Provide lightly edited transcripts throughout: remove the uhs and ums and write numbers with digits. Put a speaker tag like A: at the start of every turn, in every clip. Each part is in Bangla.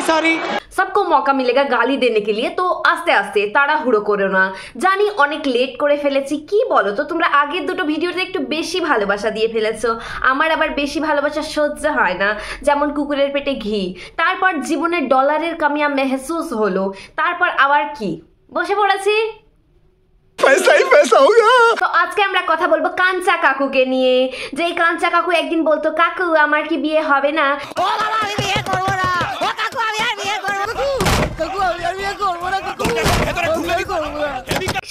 A: सॉरी सबको मौका मिलेगा गाली देने के लिए, तो आस्ते आस्ते ताड़ाহুড়ো করো না। জানি অনেক লেট করে ফেলেছি, কি বলো তো তোমরা আগের দুটো ভিডিওতে একটু বেশি ভালোবাসা দিয়ে ফেলেছো, আমার আবার বেশি ভালোবাসা সহ্য হয় না, যেমন কুকুরের পেটে ঘি। তারপর জীবনে ডলারের কামিয়া মেহসুস হলো, তারপর আবার কি বসে পড়েছি, पैसा ही पैसा होगा। तो आज के আমরা কথা বলবো কাঞ্চা কাকুকে নিয়ে। যেই কাঞ্চা কাকু একদিন বলতো, কাকু আমার কি বিয়ে হবে না? ও বাবা আমি বিয়ে করব না, ও কাকু আমি আর বিয়ে করব না, কাকু আমি আর বিয়ে করব না, কাকু আমি করব না।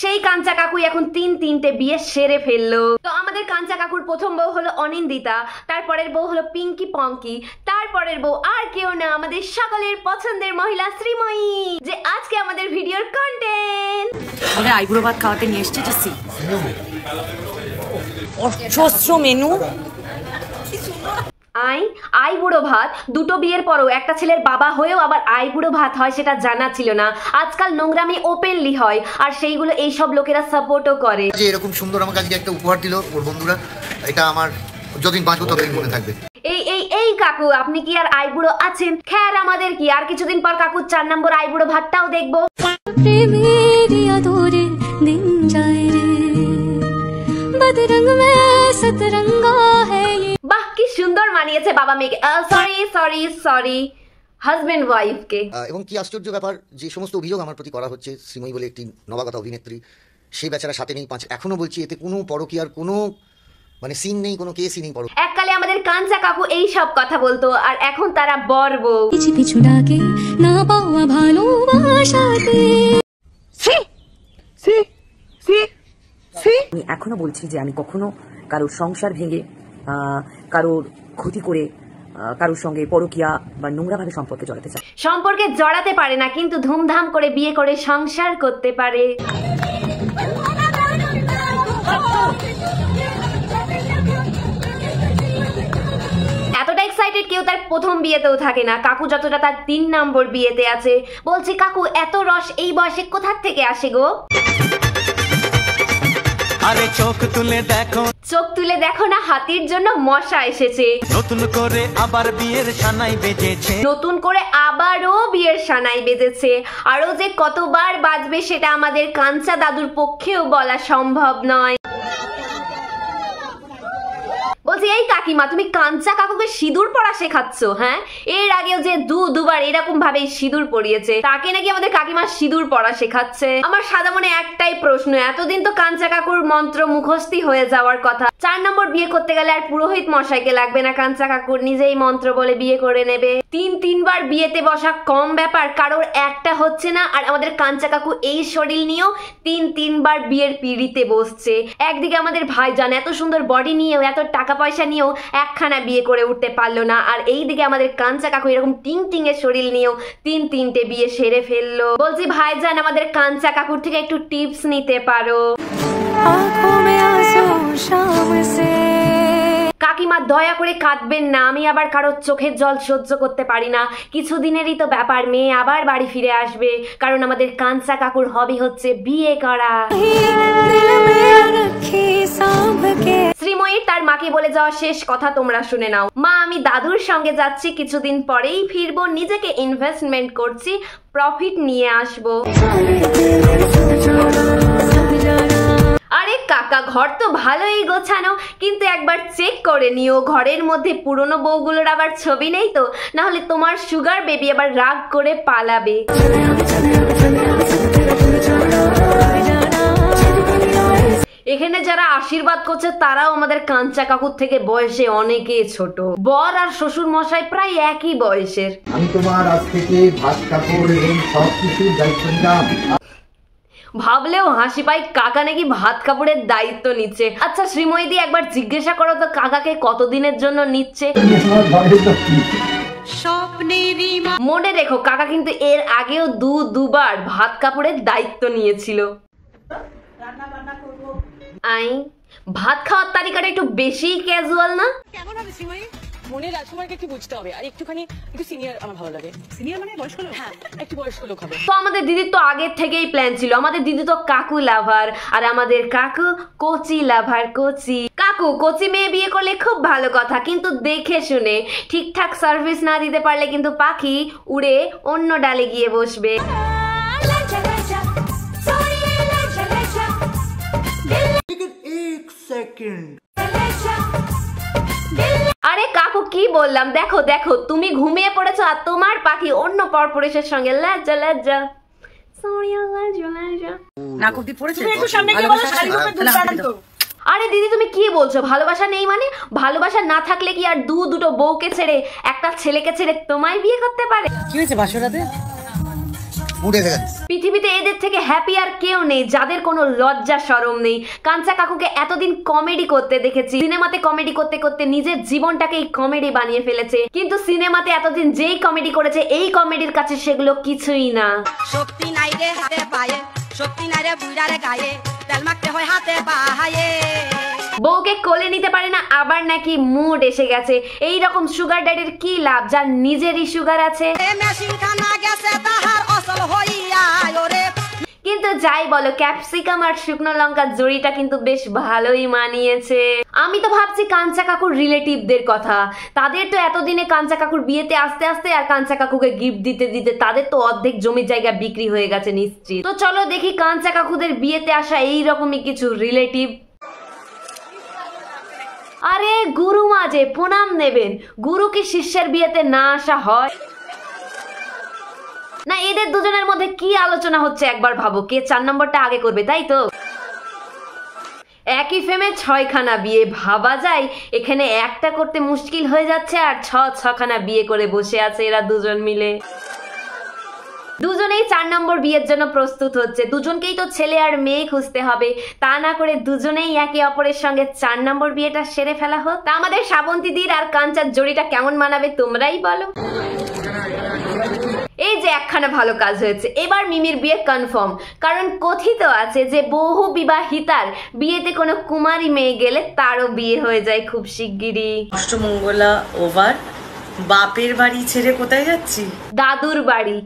A: সেই কাঞ্চা কাকু এখন তিনটে বিয়ে সেরে ফেললো। তো আমাদের কাঞ্চা কাকুর প্রথম বউ হলো অনিন্দিতা, তারপরের বউ হলো পিঙ্কি পঙ্কি, তারপরের বউ আর কেউ না, আমাদের সকলের পছন্দের মহিলা শ্রীময়ী, যে আজকে আমাদের ভিডিওর কন্টেন্ট।
B: আমরা আইবুড়ো ভাত খাওয়াতে নিয়ে এসেছি জাসি অজস্র মেনু।
A: আইবুড়ো ভাত, দুটো বিয়ের পরও একটা ছেলের বাবা হয়েও আবার আইবুড়ো ভাত হয় সেটা জানা ছিল না। আজকাল নোংরামি ওপেনলি হয়, আর সেইগুলো এইসব লোকেরা সাপোর্টও করে।
C: যে এরকম সুন্দর আমাকে আজকে একটা উপহার দিল ওর বন্ধুরা, এটা আমার যতদিন বাঁচবো ততদিন মনে থাকবে।
A: এই কাকু আপনি কি আর আইবুড়ো আছেন? খ্যার আমাদের কি, আর কিছুদিন পর কাকুর 4 নম্বর আইবুড়ো ভাতটাও দেখবো। বাহ কি সুন্দর মানিয়েছে বাবা মেয়েকে, সরি হাজবেন্ড ওয়াইফ কে।
C: এবং কি আশ্চর্য ব্যাপার, যে সমস্ত অভিযোগ আমার প্রতি করা হচ্ছে, শ্রীময়ী বলে একটি নবাগতা অভিনেত্রী, সেই বেচারা সাথে নেই। এখনো বলছি এতে কোনো পরকীয়ার কোনো মানে সিন নেই, কোনো কেসই নেই।
A: এককালে আমাদের কাঞ্চা কাকু এই সব কথা বলতো, আর এখন তারা বর্ব।
D: পিছু ডাকে না পাওয়া ভালোবাসাতে।
B: আমি এখনো বলছি যে আমি কখনো কারোর সংসার ভেঙে, কারোর ক্ষতি করে, কারোর সঙ্গে পরকীয়া বা নোংরাভাবে সম্পর্কে জড়াতে চাই।
A: সম্পর্কে জড়াতে পারে না, কিন্তু ধুমধাম করে বিয়ে করে সংসার করতে পারে। এতটা এক্সাইটেড কেউ তার প্রথম বিয়েতেও থাকে না, কাকু যতটা তার 3 নম্বর বিয়েতে আছে। বলছি কাকু এত রস এই বয়সে কোথা থেকে আসে গো?
E: আরে চোখ তুলে দেখো
A: না, হাতির জন্য মশা এসেছে।
E: নতুন করে আবার বিয়ের সানাই বেজেছে,
A: নতুন করে আবারও বিয়ের সানাই বেজেছে। আরো যে কতবার বাজবে সেটা আমাদের কাঞ্চা দাদুর পক্ষেও বলা সম্ভব নয়। বলছি এই কাকিমা তুমি কাঞ্চা কাকুকে সিঁদুর পরা শেখাচ্ছ? হ্যাঁ, এর আগেও যে দুবার এরকম ভাবে সিঁদুর পরিয়েছে, তাকে নাকি আমাদের কাকিমা সিঁদুর পরা শেখাচ্ছে। আমার সাদা মনে একটাই প্রশ্ন, এতদিন তো কাঞ্চা কাকুর মন্ত্র মুখস্থি হয়ে যাওয়ার কথা, 4 নম্বর বিয়ে করতে গেলে আর পুরোহিত মশাইকে লাগবে না, কাঞ্চা কাকুর নিজেই মন্ত্র বলে বিয়ে করে নেবে। 3বার বিয়েতে বসা কম ব্যাপার, কারোর একটা হচ্ছে না, আর আমাদের কাঞ্চা কাকু এই শরীর নিয়েও 3বার বিয়ের পিড়িতে বসছে। একদিকে আমাদের ভাইজান এত সুন্দর বডি নিয়েও, এত টাকা পয়সা নিয়েও একখানা বিয়ে করে উঠতে পারলো না, আর এইদিকে আমাদের কাঞ্চা কাকু এরকম টিং এর শরীর নিয়েও 3টে বিয়ে সেরে ফেললো। বলছি ভাইজান আমাদের কাঞ্চা কাকুর থেকে একটু টিপস নিতে পারো। কাকিমা দয়া করে কাঁদবেন না, আমি আবার কারোর চোখের জল সহ্য করতে পারি না। কিছুদিনেরই তো ব্যাপার, মেয়ে আবার বাড়ি ফিরে আসবে, কারণ আমাদের কাঞ্চা কাকুর হবি হচ্ছে বিয়ে করা। শ্রীময়ী তার মাকে বলে যাওয়া শেষ কথা তোমরা শুনে নাও। মা আমি দাদুর সঙ্গে যাচ্ছি, কিছুদিন পরেই ফিরবো, নিজেকে ইনভেস্টমেন্ট করছি, প্রফিট নিয়ে আসবো। আরে কাকা ঘর তো ভালোই গোছানো, কিন্তু একবার চেক করে নিও ঘরের মধ্যে পুরনো বউগুলোর আবার ছবি নেই তো, না হলে তোমার সুগার বেবি আবার রাগ করে পালাবে। এখানে যারা আশীর্বাদ করছে তারাও আমাদের কাঞ্চা কাকুর থেকে বয়সে অনেকে ছোট। বর আর শ্বশুর মশাই প্রায় একই বয়সের।
C: আমি তোমার আজ থেকে ভাত কাপড় এবং সবকিছুর দায়িত্ব নিলাম।
A: ভাবলেও হাসি পাই, কাকা নাকি ভাত কাপড়ের দায়িত্ব নিচ্ছে। আচ্ছা শ্রীময়ী একবার জিজ্ঞাসা করো তো কাকাকে কতদিনের জন্য নিচ্ছে। মনে রেখো কাকা কিন্তু এর আগেও দুবার ভাত কাপড়ের দায়িত্ব নিয়েছিল। ভাত খাওয়ার তালিকাটা একটু বেশি ক্যাজুয়াল না?
F: কেমন হবে শ্রীময়ী?
B: মনে রাজকুমারকে একটু বুঝতে হবে, আর একটুখানি একটু সিনিয়র আমার ভালো লাগে। সিনিয়র মানে বয়স্ক লোক? হ্যাঁ, একটু বয়স্ক লোক হবে।
A: তো আমাদের দিদির তো আগের থেকেই প্ল্যান ছিল, আমাদের দিদি তো কাকু লাভার, আর আমাদের কাকু কোচি লাভার। কোচি কাকু কোচি মেয়ে বিয়ে করলে খুব ভালো কথা, কিন্তু দেখে শুনে ঠিকঠাক সার্ভিস না দিতে পারলে কিন্তু পাখি উড়ে অন্য ডালে গিয়ে বসবে। আরে কাকু কি বললাম, দেখো দেখো তুমি ঘুমিয়ে পড়েছো আর তোমার পাখি অন্য পরপুরুষের সঙ্গে লজ্জা লজ্জা। আরে দিদি তুমি কি বলছো, ভালোবাসা নেই মানে? ভালোবাসা না থাকলে কি আর দুটো বউকে ছেড়ে একটা ছেলেকে ছেড়ে তোমায় বিয়ে করতে পারে?
B: কি হয়েছে বাসরাতে?
A: পৃথিবীতে এদের থেকে হ্যাপি আর কেউ নেই, যাদের কোনো লজ্জা শরম নেই। কাঞ্চা কাকুকে এতদিন কমেডি করতে দেখেছি, সিনেমাতে কমেডি করতে করতে নিজের জীবনটাকেই কমেডি বানিয়ে ফেলেছে, কিন্তু সিনেমাতে এতদিন যেই কমেডি করেছে এই কমেডির কাছে সেগুলো কিছুই না।
F: শক্তি নাই রে হাতে পায়ে, শক্তি নাই রে বুইড়ারে গায়ে, তেল মাখতে হয় হাতে পায়ে।
A: বউকে কোলে নিতে পারে না, আবার নাকি মুড এসে গেছে। এই রকম সুগার ড্যাডির কি লাভ যার নিজেরই সুগার আছে? কিন্তু যাই বলো, ক্যাপসিকাম আর শুকনো লঙ্কার জড়িটা কিন্তু বেশ ভালোই মানিয়েছে। আমি তো ভাবছি কাঞ্চা কাকুর রিলেটিভদের কথা, তাদের তো এতদিনে কাঞ্চা কাকুর বিয়েতে আসতে আসতে আর কাঞ্চা কাকুকে গিফট দিতে দিতে তাদের তো অর্ধেক জমির জায়গা বিক্রি হয়ে গেছে নিশ্চিত। তো চলো দেখি কাঞ্চা কাকুদের বিয়েতে আসা এইরকমই কিছু রিলেটিভ। আরে গুরু মাঝে প্রণাম নেবেন, গুরু কি শিষ্যের বিয়েতে না আসা হয় না? এদের দুজনের মধ্যে কি আলোচনা হচ্ছে একবার ভাবো, কে 4 নম্বরটা আগে করবে, তাই তো? একই ফ্রেমে 6খানা বিয়ে, ভাবা যায় এখানে একটা করতে মুশকিল হয়ে যাচ্ছে আর 6খানা বিয়ে করে বসে আছে এরা দুজন মিলে। দুজনেই 4 নম্বর বিয়ের জন্য প্রস্তুত হচ্ছে, দুজনকেই তো ছেলে আর মেয়ে খুঁজতে হবে, তা না করে দুজনেই একে অপরের সঙ্গে 4 নম্বর বিয়েটা সেরে ফেলা হোক। তা আমাদের শ্রাবন্তীদির আর কাঞ্চার জড়িটা কেমন মানাবে তোমরাই বলো। এই যে একখানা ভালো কাজ হয়েছে, এবার মিমির বিয়ে কনফার্ম, কারণ কথিত আছে যে বহু বিবাহিতার বিয়েতে কোনো কুমারী মেয়ে গেলে তারও বিয়ে হয়ে যায় খুব শিগগিরই।
B: অষ্টমঙ্গলা ওভার, বাপের বাড়ি ছেড়ে কোথায় যাচ্ছি?
A: দাদুর বাড়ি।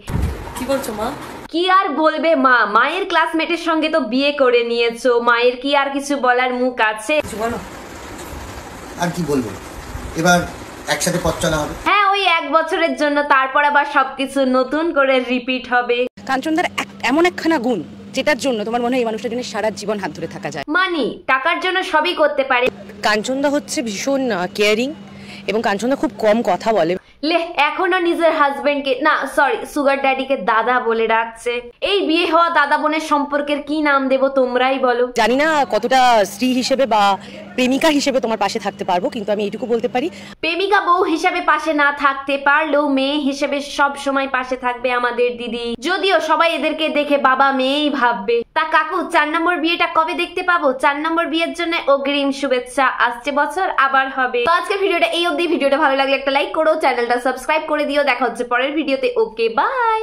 B: কি বলছো মা?
A: কি আর বলবে মা, মায়ের ক্লাসমেটের সঙ্গে তো বিয়ে করে নিয়েছো, মায়ের কি আর কিছু বলার মুখ আছে?
B: বলো।
C: আর কি বলবো, এবার একসাথে পথ চলা হবে।
A: হ্যাঁ, ওই 1 বছরের জন্য, তারপর আবার সবকিছু নতুন করে রিপিট হবে।
B: কাঞ্চনদার এমন একখানা গুণ যেটার জন্য তোমার মনে হয় এই মানুষটার জন্য সারা জীবন হাত ধরে থাকা যায়।
A: মানি টাকার জন্য সবই করতে পারে।
B: কাঞ্চনদা হচ্ছে ভীষণ কেয়ারিং এবং কাঞ্চনদা খুব কম কথা বলে।
A: লে এখনো নিজের হাজবেন্ডকে না সরি সুগার ড্যাডিকে দাদা বলে ডাকছে। এই বিয়ে হওয়া দাদা বোনের সম্পর্কের কি নাম দেব তোমরাই বলো।
B: জানি না কতটা স্ত্রী হিসেবে বা প্রেমিকা হিসেবে তোমার পাশে থাকতে পারবো, কিন্তু আমি এইটুকু বলতে পারি,
A: প্রেমিকা বউ হিসেবে পাশে না থাকতে পারলেও মেয়ে হিসেবে সব সময় পাশে থাকবে আমাদের দিদি। যদিও সবাই এদেরকে দেখে বাবা মেয়েই ভাববে। তা কাকু 4 নম্বর বিয়েটা কবে দেখতে পাবো? 4 নম্বর বিয়ের জন্য অগ্রিম শুভেচ্ছা, আসছে বছর আবার হবে। তো আজকের ভিডিওটা এই অবধি। ভিডিওটা ভালো লাগলে একটা লাইক করো, চ্যানেলটা সাবস্ক্রাইব করে দিও। দেখা হচ্ছে পরের ভিডিওতে। Okay bye.